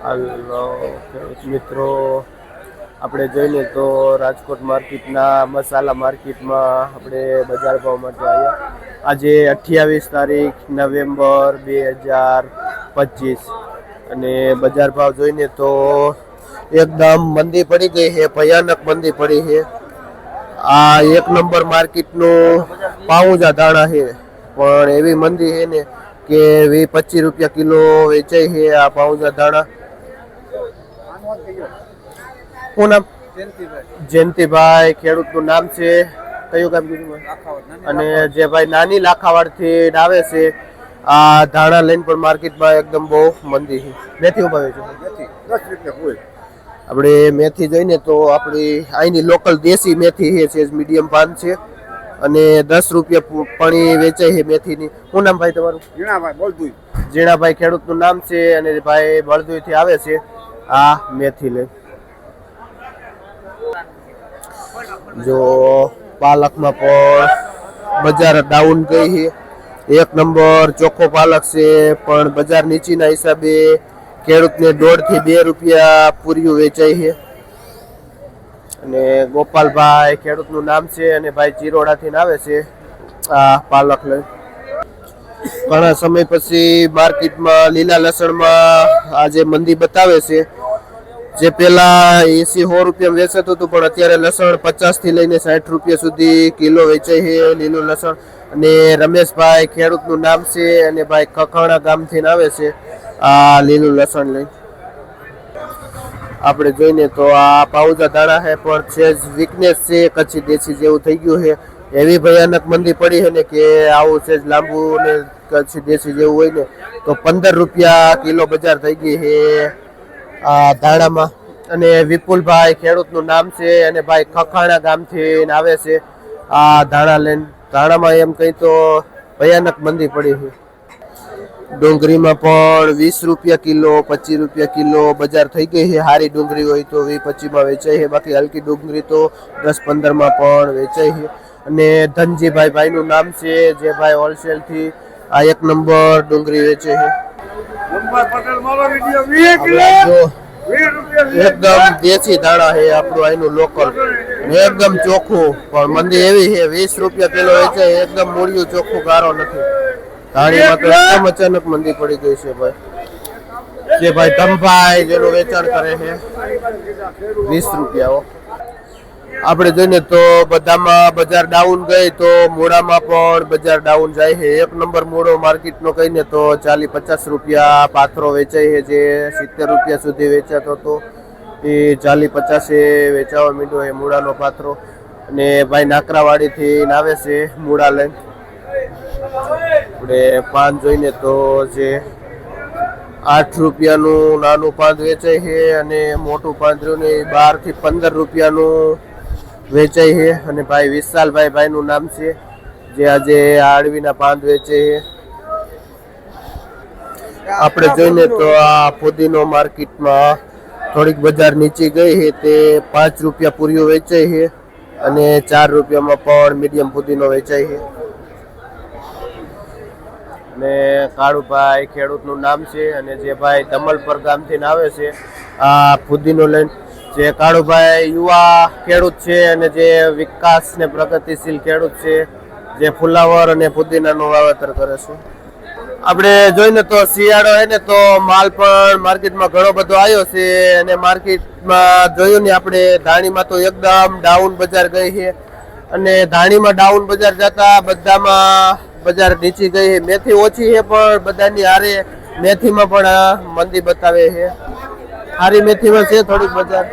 હાલો ખેડૂત મિત્રો, આપણે જોઈએ તો રાજકોટ માર્કેટના મસાલા માર્કેટમાં આપણે બજાર ભાવ માટે આવ્યા. આજે 28 તારીખ નવેમ્બર 2025 અને બજાર ભાવ જોઈને તો એકદમ મંદી પડી ગઈ છે, ભયાનક મંદી પડી છે. આ એક નંબર માર્કેટનું પાઉંજા દાણા છે, પણ એવી મંદી છે ને કે 20-25 રૂપિયા કિલો વેચાય છે આ પાઉંજા દાણા. શું નામ? જયંતિભાઈ. ખેડૂતનું નામ છે કયું ગામ કીધું? અને જે ભાઈ નાની લાખાવાડ થી આવે છે આ ધાણા લઈને પણ માર્કેટમાં એકદમ બહુ મંદી છે. મેથી ઉભાવે છે 10 રૂપિયા. આપણે મેથી જોઈને તો આપણી અહીંની લોકલ દેશી મેથી છે, મીડિયમ પાન છે અને 10 રૂપિયા પણ વેચાય છે મેથીની. શું નામ ભાઈ તમારું? જીણાભાઈ બળદુઈ. જીણાભાઈ ખેડૂતનું નામ છે અને ભાઈ બળદુઈ થી આવે છે આ મેથી લઈ. જો પાલકમાં પણ બજાર ડાઉન ગઈ છે. એક નંબર ચોખ્ખો પાલક છે, પણ બજાર નીચેના હિસાબે ખેડૂતને 1.5 થી 2 રૂપિયા પૂર્યું વેચાય છે. અને ગોપાલભાઈ ખેડૂતનું નામ છે અને ભાઈ ચિરોડાથી આવે છે આ પાલક લઈ. ઘણા સમય પછી માર્કેટમાં લીલા લસણમાં આજે મંદી બતાવે છે. જે પેલા 80-100 રૂપિયા વેચાતું હતું, પણ અત્યારે લસણ 50 થી લઈને 60 રૂપિયા સુધી કિલો વેચાય છે લીલું લસણ. અને રમેશભાઈ ખેડૂતનું નામ છે અને ભાઈ કખાણા ગામથી આવે છે આ લીલું લસણ લઈ. આપણે જોઈને તો આ પાઉજા દાણા છે, પણ છે વીકનેસ છે, કચ્છી દેશી જેવું થઈ ગયું છે. એવી ભયાનક મંદી પડી છે ને કે આવું છે લાંબુ ને કચ્છી દેશી જેવું હોય ને તો 15 રૂપિયા કિલો બજાર થઈ ગઈ છે આ ધાણામાં. અને વિપુલભાઈ ખેડૂતનું નામ છે અને ભાઈ ખખાણા ગામથી આવે છે આ ધાણા લઈને. ધાણામાં એમ કહી તો ભયાનક મંદી પડી છે. ડુંગળીમાં પણ 20 રૂપિયા કિલો, 25 રૂપિયા કિલો બજાર થઈ ગઈ છે. સારી ડુંગળી હોય તો 20-25 વેચાય છે, બાકી હલકી ડુંગળી તો 10-15 પણ વેચાય છે. અને ધનજીભાઈ ભાઈનું નામ છે, જે ભાઈ હોલસેલથી આ એક નંબર ડુંગળી વેચે છે. એકદમ દેશી દાણા છે આપણું અહીંનું લોકલ, એકદમ ચોખ્ખું. પણ મંદી એવી છે 20 રૂપિયા કિલો વેચાય, એકદમ મૂળિયું ચોખ્ખું, ગારો નથી. ધાણીમાં તો એકદમ અચાનક મંદી પડી ગઈ છે ભાઈ. જે ભાઈ ધમભાઈ જેનું વેચાણ કરે છે 20 રૂપિયા. આપણે જોઈએ તો બધામાં બજાર ડાઉન ગઈ, તો મૂળામાં પણ બજાર ડાઉન જાય છે. એક નંબર મૂળો માર્કેટનો કહીને તો 40-50 રૂપિયા પાથરો વેચાય છે. જે 70 રૂપિયા સુધી વેચાતો હતો એ 40-50 વેચાવા માંડ્યો છે મૂળાનો પાથરો. અને ભાઈ નાકરાવાડીથી આવે છે મૂળા લઈને. આપણે પાન જોઈને તો જે 8 રૂપિયાનું નાનું પાન વેચાય છે અને મોટું પાન રહ્યું ને 12 થી 15 રૂપિયાનું વેચાય છે. અને ભાઈ વિશાલભાઈ ભાઈનું નામ છે, જે આજે આડવીના પાન વેચે છે. આપણે જોઈને તો આ પુદીનો માર્કેટમાં થોડીક બજાર નીચે ગઈ છે, તે 5 રૂપિયા પૂરીઓ વેચાય છે અને 4 રૂપિયામાં પણ મીડિયમ પુદીનો વેચાય છે. અને કાળુભાઈ ખેડૂતનું નામ છે અને જે ભાઈ દમલપર ગામથી આવે છે આ પુદીનો લઈને. જે કાળુભાઈ યુવા ખેડૂત છે અને જે વિકાસ ને પ્રગતિશીલ ખેડૂત છે, જે ફુલાવર અને પુદીનાનું વાવેતર કરે છે. આપણે જોઈને તો શિયાળો છે ને તો માલ પણ માર્કેટમાં ઘણો બધો આવ્યો છે. અને માર્કેટમાં જોયું ને આપણે ધાણીમાં તો એકદમ ડાઉન બજાર ગઈ છે. અને ધાણીમાં ડાઉન બજાર જતા બધામાં બજાર નીચી ગઈ છે. મેથી ઓછી છે, પણ બધાની હારે મેથીમાં પણ મંદી બતાવે છે. હારી મેથીમાં છે થોડીક બજાર.